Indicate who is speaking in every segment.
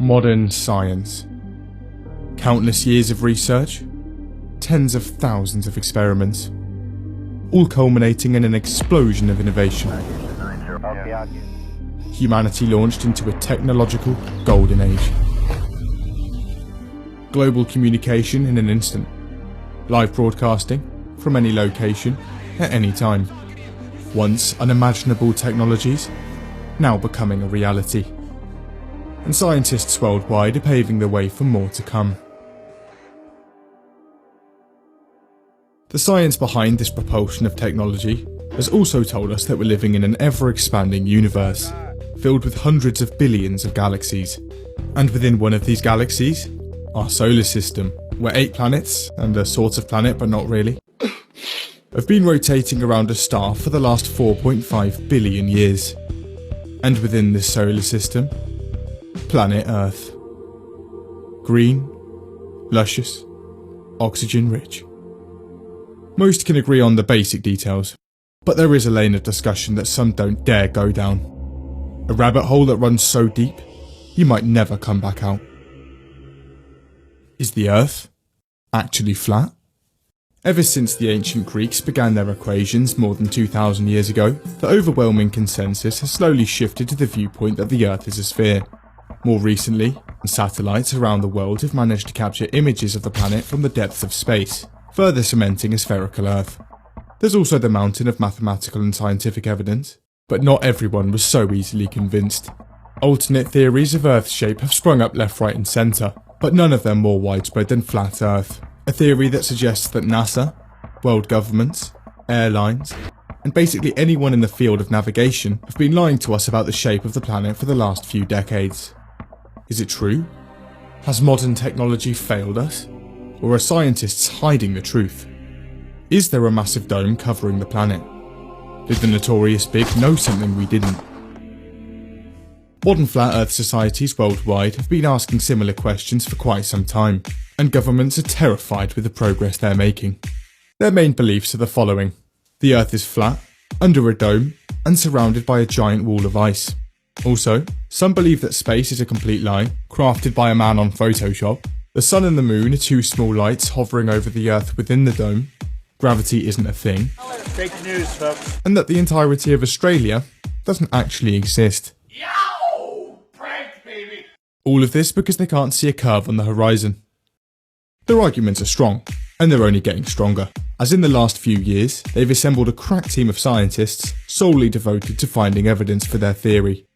Speaker 1: Modern science. Countless years of research, tens of thousands of experiments, all culminating in an explosion of innovation. Humanity launched into a technological golden age. Global communication in an instant. Live broadcasting from any location at any time. Once unimaginable technologies, now becoming a reality. And scientists worldwide are paving the way for more to come. The science behind this propulsion of technology has also told us that we're living in an ever-expanding universe, filled with hundreds of billions of galaxies. And within one of these galaxies, our solar system, where 8 planets, and a sort of planet but not really, have been rotating around a star for the last 4.5 billion years. And within this solar system, planet Earth. Green, luscious, oxygen-rich. Most can agree on the basic details, but there is a lane of discussion that some don't dare go down. A rabbit hole that runs so deep, you might never come back out. Is the Earth actually flat? Ever since the ancient Greeks began their equations more than 2,000 years ago, the overwhelming consensus has slowly shifted to the viewpoint that the Earth is a sphere. More recently, satellites around the world have managed to capture images of the planet from the depths of space, further cementing a spherical Earth. There's also the mountain of mathematical and scientific evidence, but not everyone was so easily convinced. Alternate theories of Earth's shape have sprung up left, right and centre, but none of them more widespread than flat Earth, a theory that suggests that NASA, world governments, airlines, and basically anyone in the field of navigation have been lying to us about the shape of the planet for the last few decades. Is it true? Has modern technology failed us? Or are scientists hiding the truth? Is there a massive dome covering the planet? Did the notorious Big know something we didn't? Modern flat Earth societies worldwide have been asking similar questions for quite some time, and governments are terrified with the progress they're making. Their main beliefs are the following. The Earth is flat, under a dome, and surrounded by a giant wall of ice. Also, some believe that space is a complete lie, crafted by a man on Photoshop. The sun and the moon are 2 small lights hovering over the Earth within the dome. Gravity isn't a thing.
Speaker 2: Fake news, folks.
Speaker 1: And that the entirety of Australia doesn't actually exist.
Speaker 2: Yow! Prank, baby!
Speaker 1: All of this because they can't see a curve on the horizon. Their arguments are strong, and they're only getting stronger, as in the last few years, they've assembled a crack team of scientists solely devoted to finding evidence for their theory.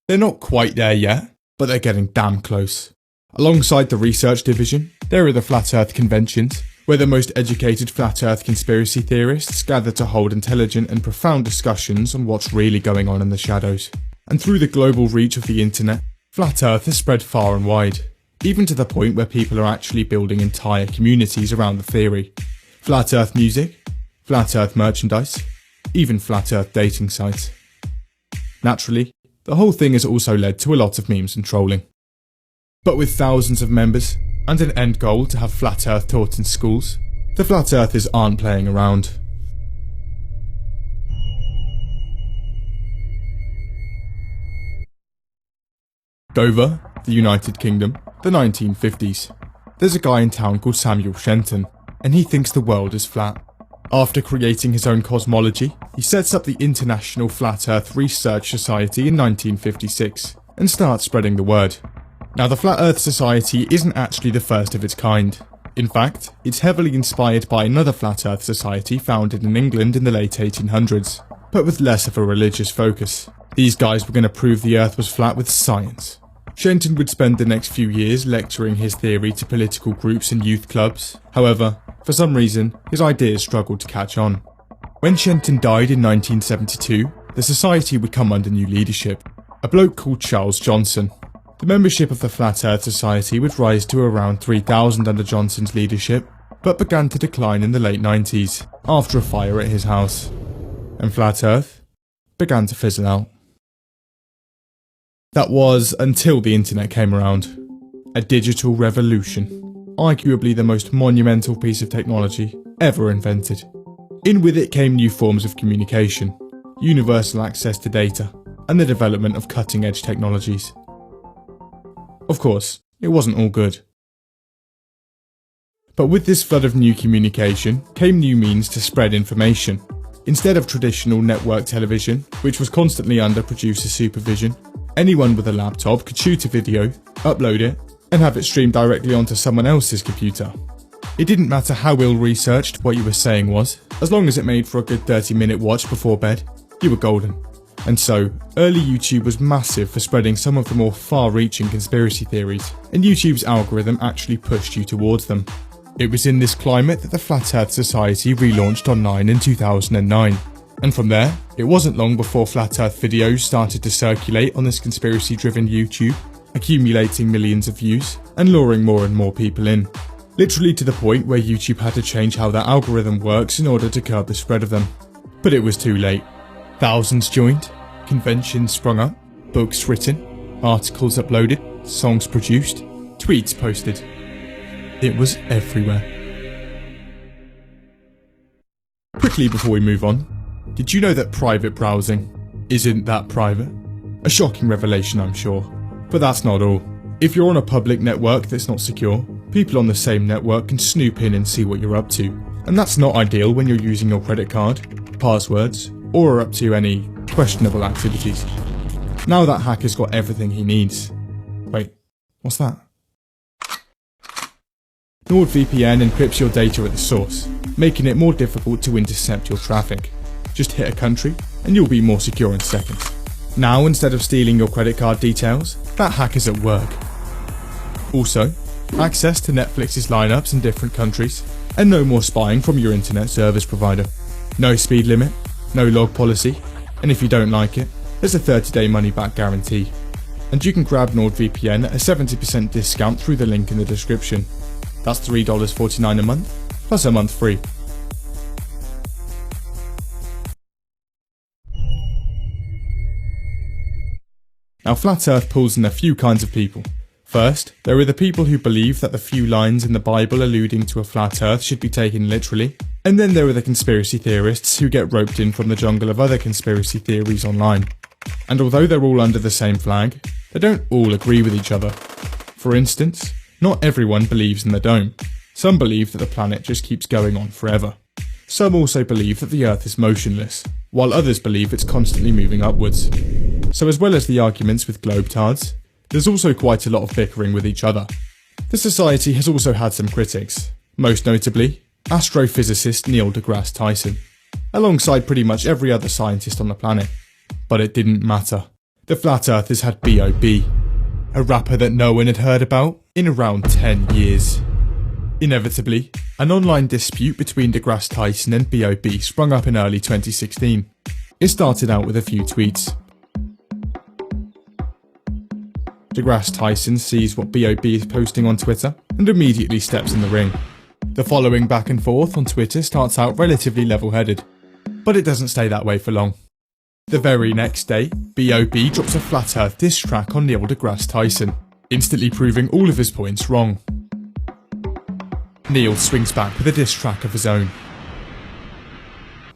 Speaker 1: They're not quite there yet, but they're getting damn close. Alongside the research division, there are the Flat Earth conventions, where the most educated Flat Earth conspiracy theorists gather to hold intelligent and profound discussions on what's really going on in the shadows. And through the global reach of the internet, Flat Earth has spread far and wide, even to the point where people are actually building entire communities around the theory. Flat Earth music, Flat Earth merchandise, even Flat Earth dating sites. Naturally, the whole thing has also led to a lot of memes and trolling. But with thousands of members, and an end goal to have Flat Earth taught in schools, the Flat Earthers aren't playing around. Dover, the United Kingdom, the 1950s. There's a guy in town called Samuel Shenton, and he thinks the world is flat. After creating his own cosmology, he sets up the International Flat Earth Research Society in 1956, and starts spreading the word. Now, the Flat Earth Society isn't actually the first of its kind. In fact, it's heavily inspired by another Flat Earth Society founded in England in the late 1800s, but with less of a religious focus. These guys were going to prove the Earth was flat with science. Shenton would spend the next few years lecturing his theory to political groups and youth clubs. However, for some reason, his ideas struggled to catch on. When Shenton died in 1972, the society would come under new leadership, a bloke called Charles Johnson. The membership of the Flat Earth Society would rise to around 3,000 under Johnson's leadership, but began to decline in the late 90s, after a fire at his house. And Flat Earth began to fizzle out. That was until the internet came around. A digital revolution, arguably the most monumental piece of technology ever invented. In with it came new forms of communication, universal access to data, and the development of cutting-edge technologies. Of course, it wasn't all good. But with this flood of new communication came new means to spread information. Instead of traditional network television, which was constantly under producer supervision, anyone with a laptop could shoot a video, upload it, and have it streamed directly onto someone else's computer. It didn't matter how ill-researched what you were saying was, as long as it made for a good 30-minute watch before bed, you were golden. And so, early YouTube was massive for spreading some of the more far-reaching conspiracy theories, and YouTube's algorithm actually pushed you towards them. It was in this climate that the Flat Earth Society relaunched online in 2009. And from there, it wasn't long before Flat Earth videos started to circulate on this conspiracy-driven YouTube, accumulating millions of views and luring more and more people in. Literally to the point where YouTube had to change how their algorithm works in order to curb the spread of them. But it was too late. Thousands joined, conventions sprung up, books written, articles uploaded, songs produced, tweets posted. It was everywhere. Quickly before we move on, did you know that private browsing isn't that private? A shocking revelation, I'm sure. But that's not all. If you're on a public network that's not secure, people on the same network can snoop in and see what you're up to. And that's not ideal when you're using your credit card, passwords, or are up to any questionable activities. Now that hacker's got everything he needs. Wait, what's that? NordVPN encrypts your data at the source, making it more difficult to intercept your traffic. Just hit a country, and you'll be more secure in seconds. Now, instead of stealing your credit card details, that hacker's at work. Also, access to Netflix's lineups in different countries, and no more spying from your internet service provider. No speed limit, no log policy, and if you don't like it, there's a 30-day money-back guarantee. And you can grab NordVPN at a 70% discount through the link in the description. That's $3.49 a month, plus a month free. Now, Flat Earth pulls in a few kinds of people. First, there are the people who believe that the few lines in the Bible alluding to a flat Earth should be taken literally, and then there are the conspiracy theorists who get roped in from the jungle of other conspiracy theories online. And although they're all under the same flag, they don't all agree with each other. For instance, not everyone believes in the dome. Some believe that the planet just keeps going on forever. Some also believe that the Earth is motionless, while others believe it's constantly moving upwards. So as well as the arguments with globetards, there's also quite a lot of bickering with each other. The society has also had some critics, most notably astrophysicist Neil deGrasse Tyson, alongside pretty much every other scientist on the planet. But it didn't matter. The Flat Earthers had B.O.B., a rapper that no one had heard about in around 10 years. Inevitably, an online dispute between deGrasse Tyson and B.O.B. sprung up in early 2016. It started out with a few tweets. deGrasse Tyson sees what B.O.B. is posting on Twitter and immediately steps in the ring. The following back and forth on Twitter starts out relatively level-headed, but it doesn't stay that way for long. The very next day, B.O.B. drops a Flat Earth diss track on Neil deGrasse Tyson, instantly proving all of his points wrong. Neil swings back with a diss track of his own.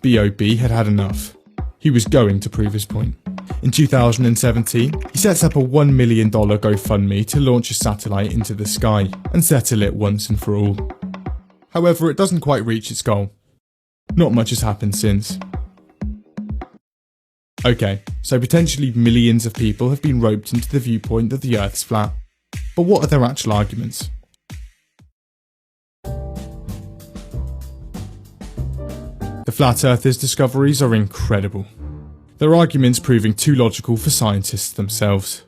Speaker 1: B.O.B. had had enough. He was going to prove his point. In 2017, he sets up a $1 million GoFundMe to launch a satellite into the sky and settle it once and for all. However, it doesn't quite reach its goal. Not much has happened since. Okay, so potentially millions of people have been roped into the viewpoint that the Earth's flat. But what are their actual arguments? The Flat Earthers' discoveries are incredible. Their arguments proving too logical for scientists themselves.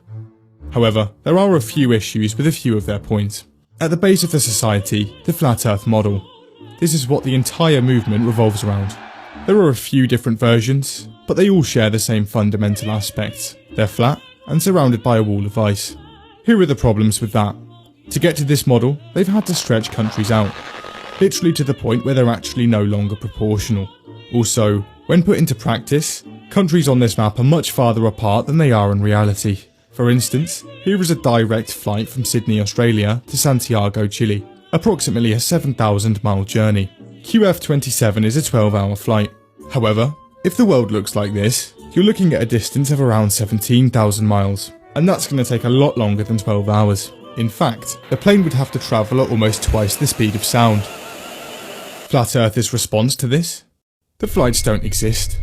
Speaker 1: However, there are a few issues with a few of their points. At the base of the society, the Flat Earth model. This is what the entire movement revolves around. There are a few different versions, but they all share the same fundamental aspects. They're flat and surrounded by a wall of ice. Here are the problems with that. To get to this model, they've had to stretch countries out, literally to the point where they're actually no longer proportional. Also, when put into practice, countries on this map are much farther apart than they are in reality. For instance, here is a direct flight from Sydney, Australia to Santiago, Chile, approximately a 7,000-mile journey. QF27 is a 12-hour flight. However, if the world looks like this, you're looking at a distance of around 17,000 miles. And that's going to take a lot longer than 12 hours. In fact, the plane would have to travel at almost twice the speed of sound. Flat Earth's response to this? The flights don't exist.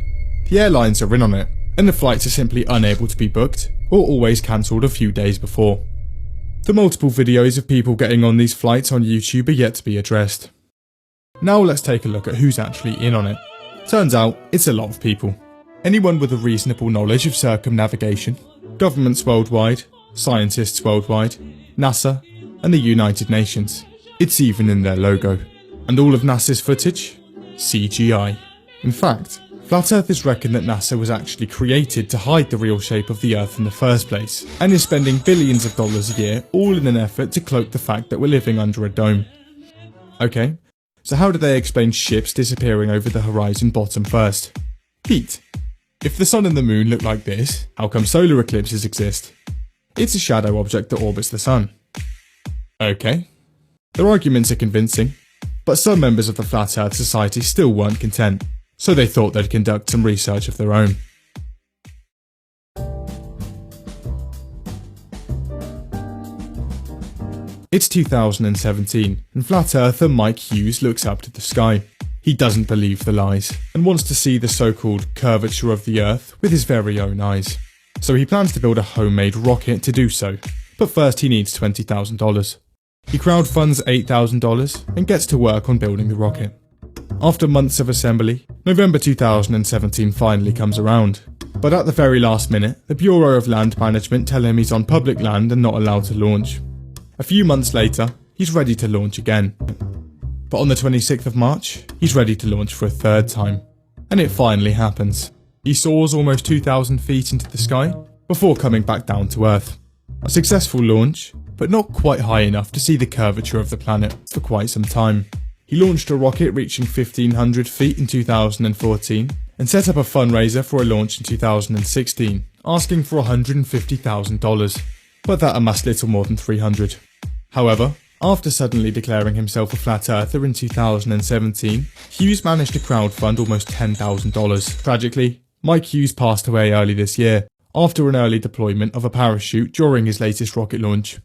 Speaker 1: The airlines are in on it, and the flights are simply unable to be booked or always cancelled a few days before. The multiple videos of people getting on these flights on YouTube are yet to be addressed. Now let's take a look at who's actually in on it. Turns out, it's a lot of people. Anyone with a reasonable knowledge of circumnavigation, governments worldwide, scientists worldwide, NASA, and the United Nations. It's even in their logo. And all of NASA's footage? CGI. In fact, Flat Earthers reckon that NASA was actually created to hide the real shape of the Earth in the first place, and is spending billions of dollars a year all in an effort to cloak the fact that we're living under a dome. Okay, so how do they explain ships disappearing over the horizon bottom first? Heat. If the sun and the moon look like this, how come solar eclipses exist? It's a shadow object that orbits the sun. Okay. Their arguments are convincing, but some members of the Flat Earth Society still weren't content, so they thought they'd conduct some research of their own. It's 2017, and Flat Earther Mike Hughes looks up to the sky. He doesn't believe the lies, and wants to see the so-called curvature of the Earth with his very own eyes. So he plans to build a homemade rocket to do so, but first he needs $20,000. He crowdfunds $8,000 and gets to work on building the rocket. After months of assembly, November 2017 finally comes around. But at the very last minute, the Bureau of Land Management tell him he's on public land and not allowed to launch. A few months later, he's ready to launch again. But on the 26th of March, he's ready to launch for a third time. And it finally happens. He soars almost 2,000 feet into the sky before coming back down to Earth. A successful launch, but not quite high enough to see the curvature of the planet for quite some time. He launched a rocket reaching 1,500 feet in 2014 and set up a fundraiser for a launch in 2016, asking for $150,000, but that amassed little more than $300. However, after suddenly declaring himself a flat earther in 2017, Hughes managed to crowdfund almost $10,000. Tragically, Mike Hughes passed away early this year, after an early deployment of a parachute during his latest rocket launch.